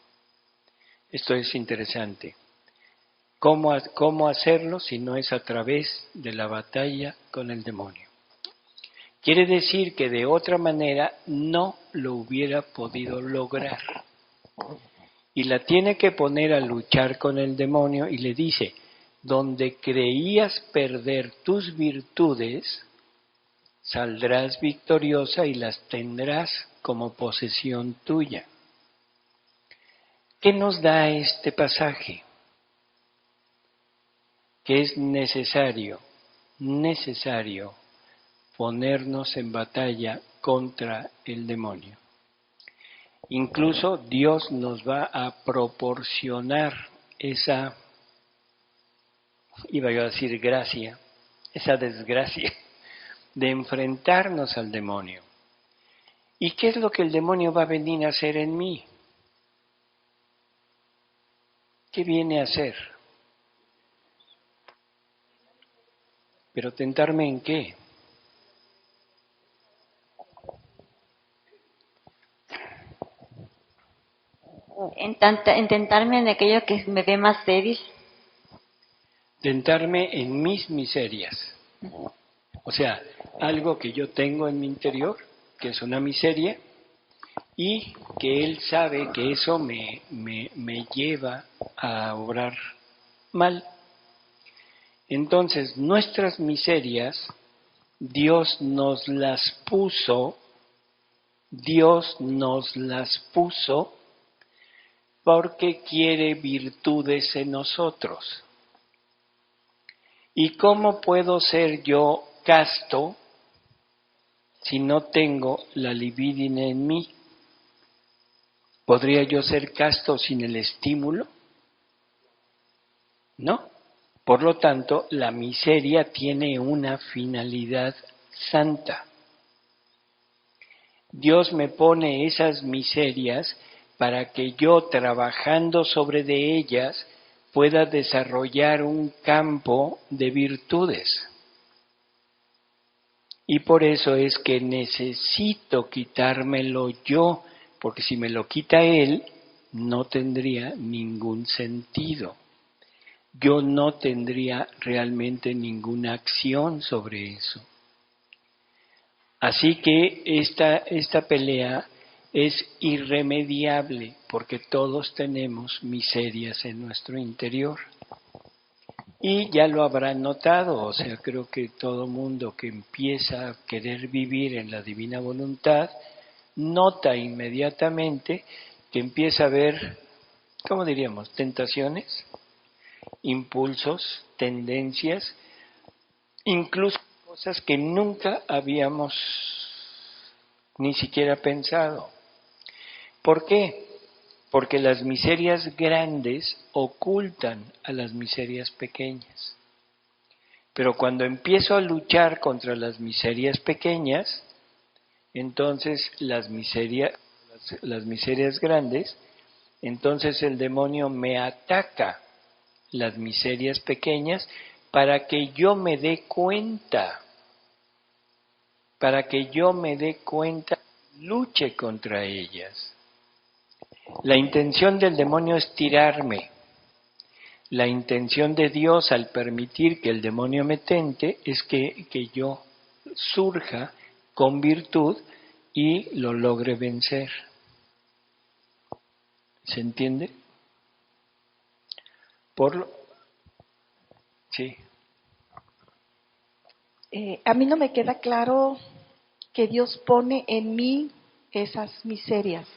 Esto es interesante. ¿Cómo hacerlo si no es a través de la batalla con el demonio? Quiere decir que de otra manera no lo hubiera podido lograr. Y la tiene que poner a luchar con el demonio y le dice, donde creías perder tus virtudes, saldrás victoriosa y las tendrás como posesión tuya. ¿Qué nos da este pasaje? Que es necesario ponernos en batalla contra el demonio. Incluso Dios nos va a proporcionar esa, iba yo a decir gracia, esa desgracia de enfrentarnos al demonio. ¿Y qué es lo que el demonio va a venir a hacer en mí? ¿Qué viene a hacer? ¿Pero tentarme en qué? Intentarme en aquello que me ve más débil. Tentarme en mis miserias. O sea, algo que yo tengo en mi interior, que es una miseria, y que él sabe que eso me lleva a obrar mal. Entonces, nuestras miserias, Dios nos las puso porque quiere virtudes en nosotros. ¿Y cómo puedo ser yo casto si no tengo la libidine en mí? ¿Podría yo ser casto sin el estímulo? No. Por lo tanto, la miseria tiene una finalidad santa. Dios me pone esas miserias para que yo, trabajando sobre de ellas, pueda desarrollar un campo de virtudes. Y por eso es que necesito quitármelo yo, porque si me lo quita Él, no tendría ningún sentido. Yo no tendría realmente ninguna acción sobre eso. Así que esta pelea es irremediable, porque todos tenemos miserias en nuestro interior. Y ya lo habrán notado, o sea, creo que todo mundo que empieza a querer vivir en la divina voluntad, nota inmediatamente que empieza a ver, ¿cómo diríamos?, tentaciones, impulsos, tendencias, incluso cosas que nunca habíamos ni siquiera pensado. ¿Por qué? Porque las miserias grandes ocultan a las miserias pequeñas. Pero cuando empiezo a luchar contra las miserias pequeñas, entonces las miserias grandes, entonces el demonio me ataca las miserias pequeñas para que yo me dé cuenta, luche contra ellas. La intención del demonio es tirarme. La intención de Dios al permitir que el demonio me tente es que yo surja con virtud y lo logre vencer. ¿Se entiende? Sí. A mí no me queda claro que Dios pone en mí esas miserias.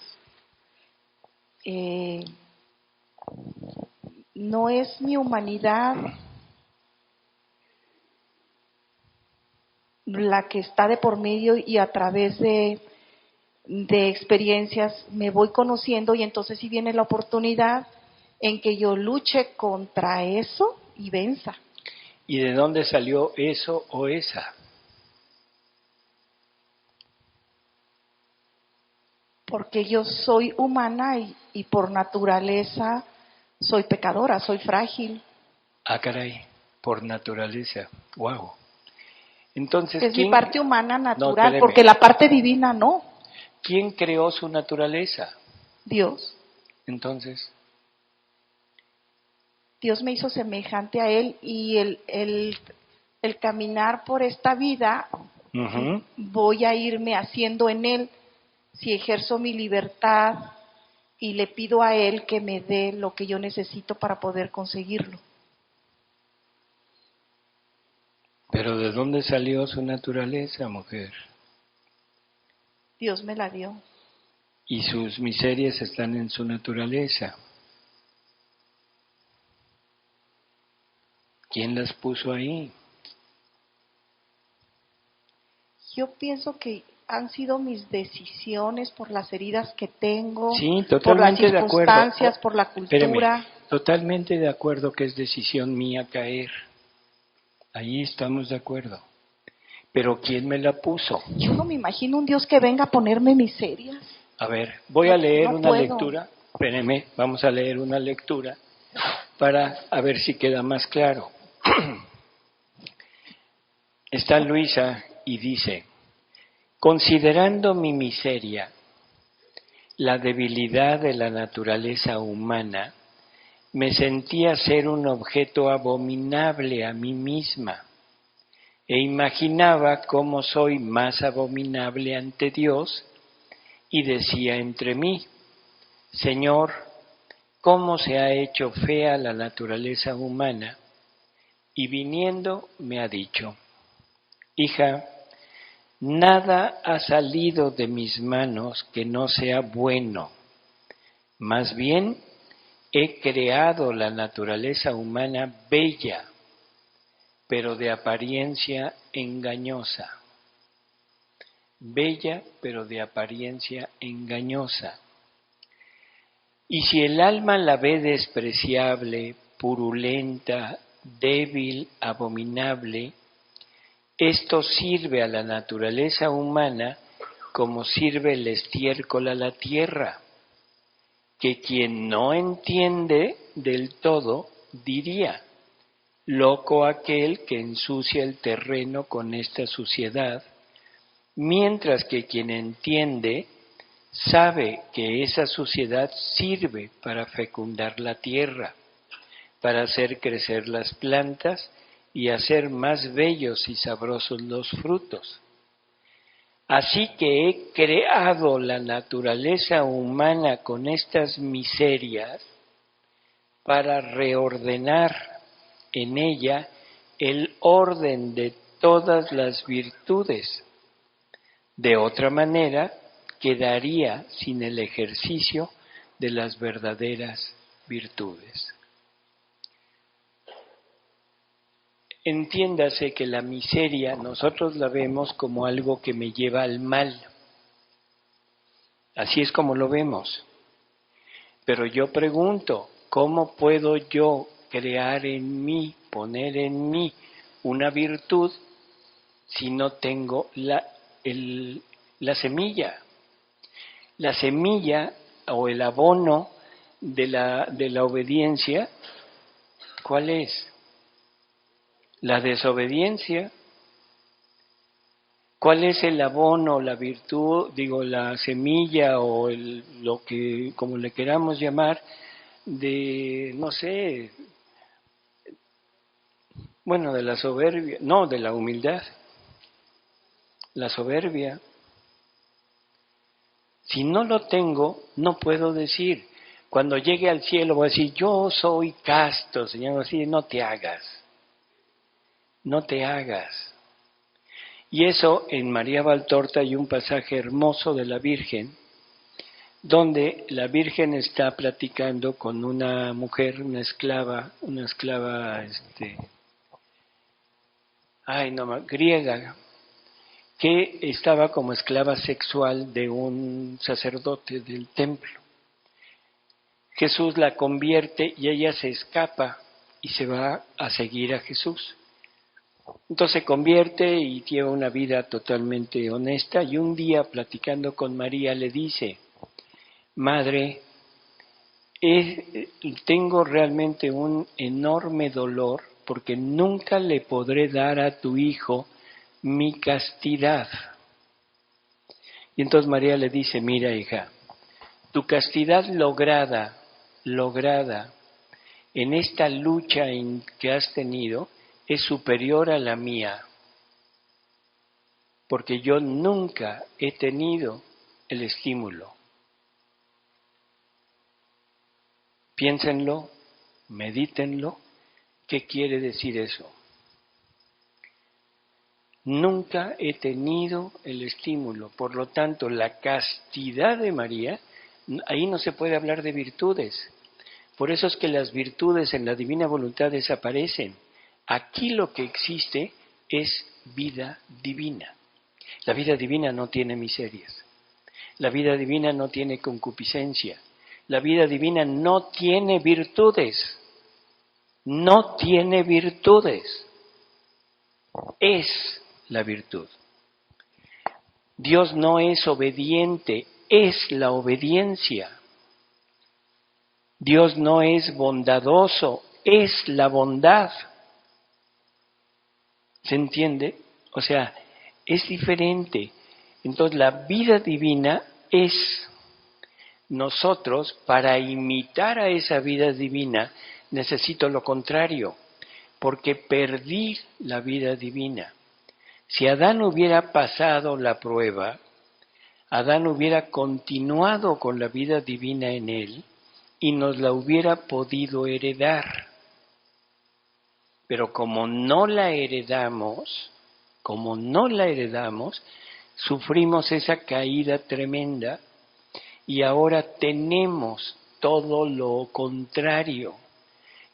No es mi humanidad la que está de por medio y a través de experiencias me voy conociendo y entonces sí viene la oportunidad en que yo luche contra eso y venza. ¿Y de dónde salió eso o esa? Porque yo soy humana y por naturaleza soy pecadora, soy frágil. Ah, caray, por naturaleza. Wow. Entonces, es mi parte humana natural, no, porque la parte divina no. ¿Quién creó su naturaleza? Dios. Entonces, Dios me hizo semejante a Él y el caminar por esta vida, voy a irme haciendo en Él si ejerzo mi libertad y le pido a Él que me dé lo que yo necesito para poder conseguirlo. Pero ¿de dónde salió su naturaleza, mujer? Dios me la dio. Y sus miserias están en su naturaleza. ¿Quién las puso ahí? Yo pienso que han sido mis decisiones por las heridas que tengo, sí, por las de circunstancias, por la cultura. Espéreme, totalmente de acuerdo que es decisión mía caer. Ahí estamos de acuerdo. Pero ¿quién me la puso? Yo no me imagino un Dios que venga a ponerme miserias. A ver, voy a leer una puedo. lectura. Espérenme, vamos a leer una lectura para a ver si queda más claro. Está Luisa y dice: considerando mi miseria, la debilidad de la naturaleza humana, me sentía ser un objeto abominable a mí misma e imaginaba cómo soy más abominable ante Dios y decía entre mí: Señor, cómo se ha hecho fea la naturaleza humana. Y viniendo me ha dicho: hija, nada ha salido de mis manos que no sea bueno. Más bien, he creado la naturaleza humana bella, pero de apariencia engañosa. bella pero de apariencia engañosa. Y si el alma la ve despreciable, purulenta, débil, abominable, esto sirve a la naturaleza humana como sirve el estiércol a la tierra, que quien no entiende del todo diría: loco aquel que ensucia el terreno con esta suciedad, mientras que quien entiende sabe que esa suciedad sirve para fecundar la tierra, para hacer crecer las plantas y hacer más bellos y sabrosos los frutos. Así que he creado la naturaleza humana con estas miserias para reordenar en ella el orden de todas las virtudes. De otra manera, quedaría sin el ejercicio de las verdaderas virtudes. Entiéndase que la miseria nosotros la vemos como algo que me lleva al mal. Así es como lo vemos. Pero yo pregunto, ¿cómo puedo yo crear en mí, poner en mí una virtud si no tengo la semilla? La semilla o el abono de la obediencia, ¿cuál es? La desobediencia. ¿Cuál es el abono, la virtud, la semilla o lo que, como le queramos llamar, de, no sé, bueno, de la soberbia, no, de la humildad, la soberbia? Si no lo tengo, no puedo decir, cuando llegue al cielo voy a decir, yo soy casto, Señor, así, no te hagas. No te hagas. Y eso en María Valtorta hay un pasaje hermoso de la Virgen, donde la Virgen está platicando con una mujer, una esclava, griega, que estaba como esclava sexual de un sacerdote del templo. Jesús la convierte y ella se escapa y se va a seguir a Jesús. Entonces se convierte y lleva una vida totalmente honesta, y un día platicando con María le dice: Madre, tengo realmente un enorme dolor porque nunca le podré dar a tu hijo mi castidad. Y entonces María le dice: mira, hija, tu castidad lograda en esta lucha que has tenido es superior a la mía, porque yo nunca he tenido el estímulo. Piénsenlo, medítenlo, ¿qué quiere decir eso? Nunca he tenido el estímulo, por lo tanto, la castidad de María, ahí no se puede hablar de virtudes. Por eso es que las virtudes en la divina voluntad desaparecen. Aquí lo que existe es vida divina. La vida divina no tiene miserias. La vida divina no tiene concupiscencia. La vida divina no tiene virtudes. No tiene virtudes. Es la virtud. Dios no es obediente, es la obediencia. Dios no es bondadoso, es la bondad. ¿Se entiende? O sea, es diferente. Entonces la vida divina es nosotros, para imitar a esa vida divina, necesito lo contrario, porque perdí la vida divina. Si Adán hubiera pasado la prueba, Adán hubiera continuado con la vida divina en él y nos la hubiera podido heredar. Pero como no la heredamos, sufrimos esa caída tremenda y ahora tenemos todo lo contrario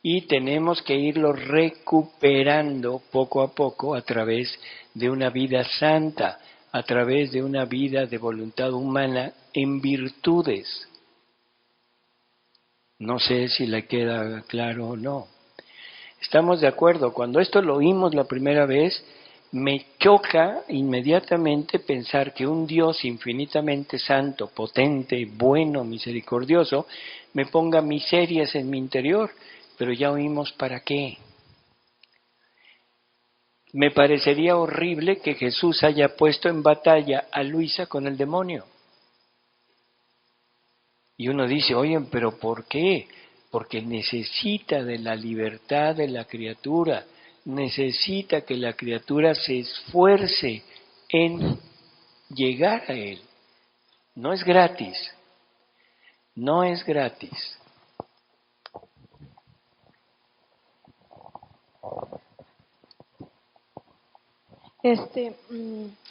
y tenemos que irlo recuperando poco a poco a través de una vida santa, a través de una vida de voluntad humana en virtudes. No sé si le queda claro o no. Estamos de acuerdo. Cuando esto lo oímos la primera vez, me choca inmediatamente pensar que un Dios infinitamente santo, potente, bueno, misericordioso, me ponga miserias en mi interior. Pero ya oímos para qué. Me parecería horrible que Jesús haya puesto en batalla a Luisa con el demonio. Y uno dice, oye, pero ¿por qué? Porque necesita de la libertad de la criatura, necesita que la criatura se esfuerce en llegar a Él. No es gratis, no es gratis.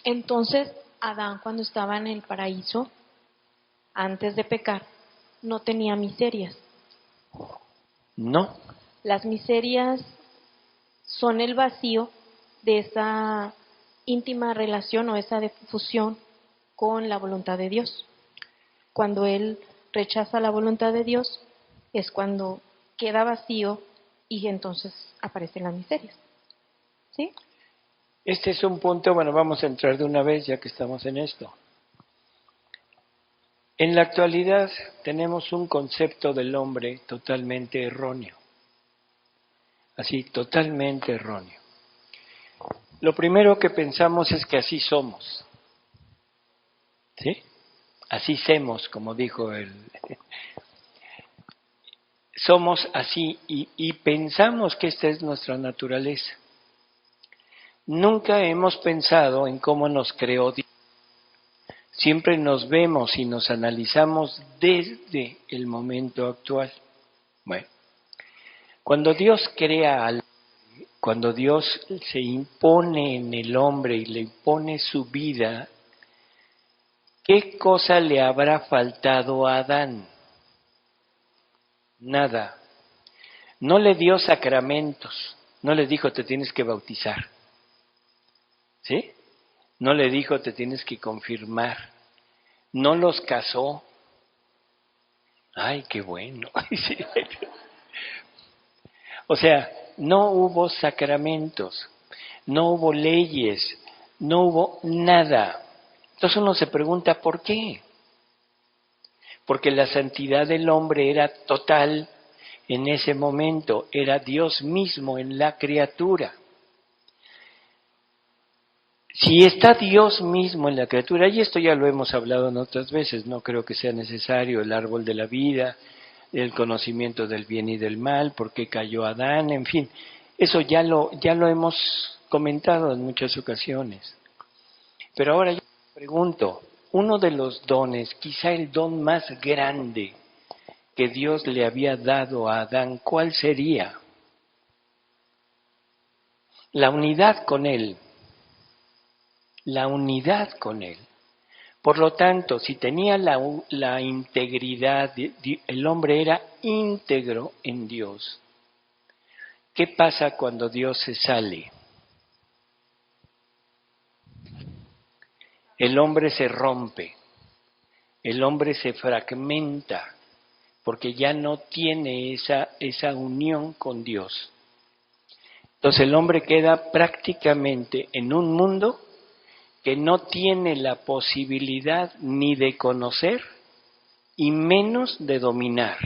Entonces, Adán, cuando estaba en el paraíso, antes de pecar, no tenía miserias. No, Las miserias son el vacío de esa íntima relación o esa fusión con la voluntad de Dios. Cuando él rechaza la voluntad de Dios, es cuando queda vacío y entonces aparecen las miserias. ¿Sí? este es un punto, bueno, vamos a entrar de una vez ya que estamos en esto. En la actualidad tenemos un concepto del hombre totalmente erróneo, así, totalmente erróneo. Lo primero que pensamos es que así somos, ¿sí? Así somos, como dijo él. Somos así y pensamos que esta es nuestra naturaleza. Nunca hemos pensado en cómo nos creó Dios. Siempre nos vemos y nos analizamos desde el momento actual. Bueno, cuando Dios crea algo, cuando Dios se impone en el hombre y le impone su vida, ¿qué cosa le habrá faltado a Adán? Nada. No le dio sacramentos, no le dijo te tienes que bautizar, ¿sí? No le dijo te tienes que confirmar, no los casó. Ay, qué bueno. O sea, no hubo sacramentos, no hubo leyes, no hubo nada. Entonces uno se pregunta, ¿por qué? Porque la santidad del hombre era total en ese momento, era Dios mismo en la criatura. Si está Dios mismo en la criatura, y esto ya lo hemos hablado en otras veces, no creo que sea necesario el árbol de la vida, el conocimiento del bien y del mal, por qué cayó Adán, en fin, eso ya lo hemos comentado en muchas ocasiones. Pero ahora yo pregunto, uno de los dones, quizá el don más grande que Dios le había dado a Adán, ¿cuál sería? La unidad con Él. La unidad con Él. Por lo tanto, si tenía la integridad, el hombre era íntegro en Dios. ¿Qué pasa cuando Dios se sale? El hombre se rompe, el hombre se fragmenta, porque ya no tiene esa unión con Dios. Entonces el hombre queda prácticamente en un mundo que no tiene la posibilidad ni de conocer y menos de dominar.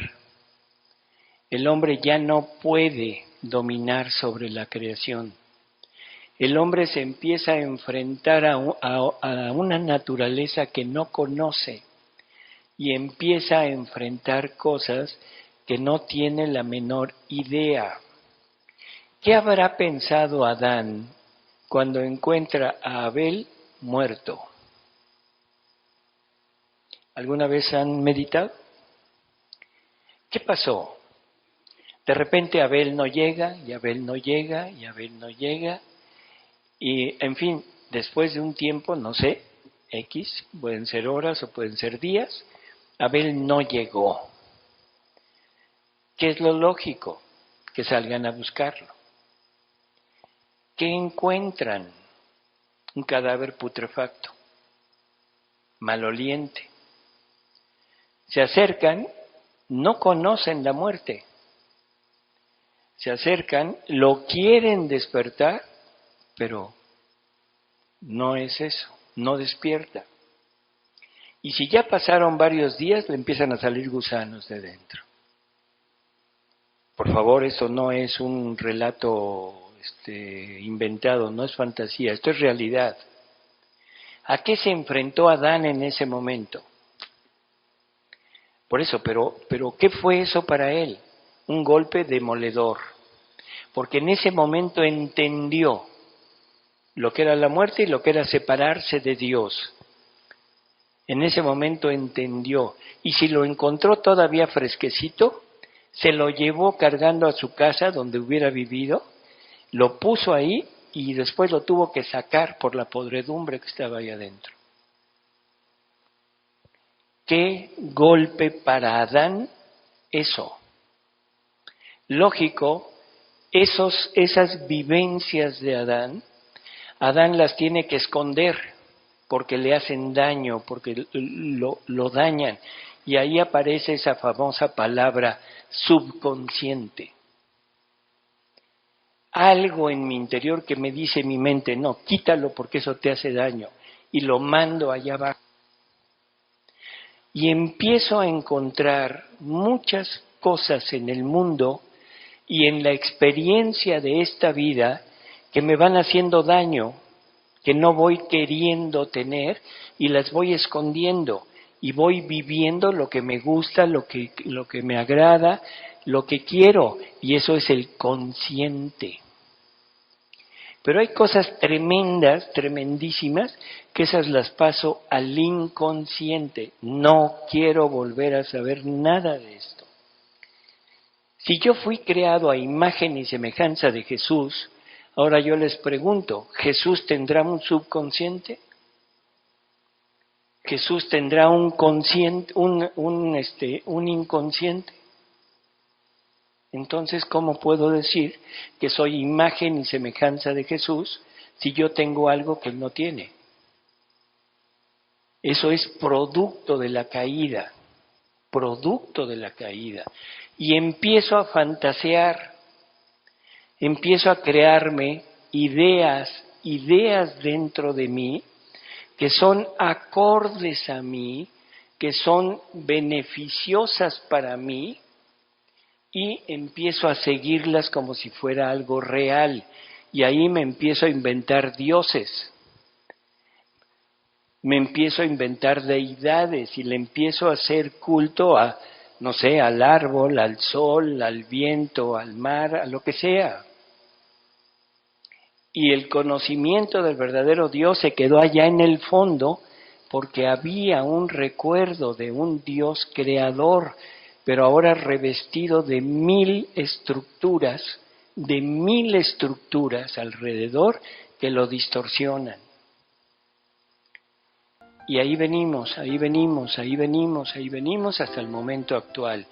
El hombre ya no puede dominar sobre la creación. El hombre se empieza a enfrentar a una naturaleza que no conoce y empieza a enfrentar cosas que no tiene la menor idea. ¿Qué habrá pensado Adán cuando encuentra a Abel muerto? ¿Alguna vez han meditado? ¿Qué pasó? De repente Abel no llega, y Abel no llega, y Abel no llega, y en fin, después de un tiempo, no sé, X, pueden ser horas o pueden ser días, Abel no llegó. ¿Qué es lo lógico? Que salgan a buscarlo. ¿Qué encuentran? Un cadáver putrefacto. maloliente. Se acercan, no conocen la muerte. Se acercan, lo quieren despertar, pero no es eso, no despierta. Y si ya pasaron varios días, le empiezan a salir gusanos de dentro. Por favor, esto no es un relato inventado, no es fantasía, esto es realidad. ¿A qué se enfrentó Adán en ese momento? Por eso, pero ¿qué fue eso para él? Un golpe demoledor. Porque en ese momento entendió lo que era la muerte y lo que era separarse de Dios. En ese momento entendió. Y si lo encontró todavía fresquecito, se lo llevó cargando a su casa donde hubiera vivido, lo puso ahí y después lo tuvo que sacar por la podredumbre que estaba ahí adentro. ¿Qué golpe para Adán eso? Lógico, esas vivencias de Adán las tiene que esconder porque le hacen daño, porque lo dañan. Y ahí aparece esa famosa palabra subconsciente. Algo en mi interior que me dice mi mente, no, quítalo porque eso te hace daño. Y lo mando allá abajo. Y empiezo a encontrar muchas cosas en el mundo y en la experiencia de esta vida que me van haciendo daño, que no voy queriendo tener y las voy escondiendo y voy viviendo lo que me gusta, lo que me agrada, lo que quiero, y eso es el consciente. Pero hay cosas tremendas, tremendísimas, que esas las paso al inconsciente. No quiero volver a saber nada de esto. Si yo fui creado a imagen y semejanza de Jesús, ahora yo les pregunto, ¿Jesús tendrá un subconsciente? ¿Jesús tendrá un consciente, un inconsciente? Entonces, ¿cómo puedo decir que soy imagen y semejanza de Jesús si yo tengo algo que Él no tiene? Eso es producto de la caída, producto de la caída. Y empiezo a fantasear, empiezo a crearme ideas dentro de mí que son acordes a mí, que son beneficiosas para mí, y empiezo a seguirlas como si fuera algo real. Y ahí me empiezo a inventar dioses, me empiezo a inventar deidades y le empiezo a hacer culto a, no sé, al árbol, al sol, al viento, al mar, a lo que sea. Y el conocimiento del verdadero Dios se quedó allá en el fondo porque había un recuerdo de un Dios creador, pero ahora revestido de 1000 estructuras alrededor que lo distorsionan. Y ahí venimos hasta el momento actual.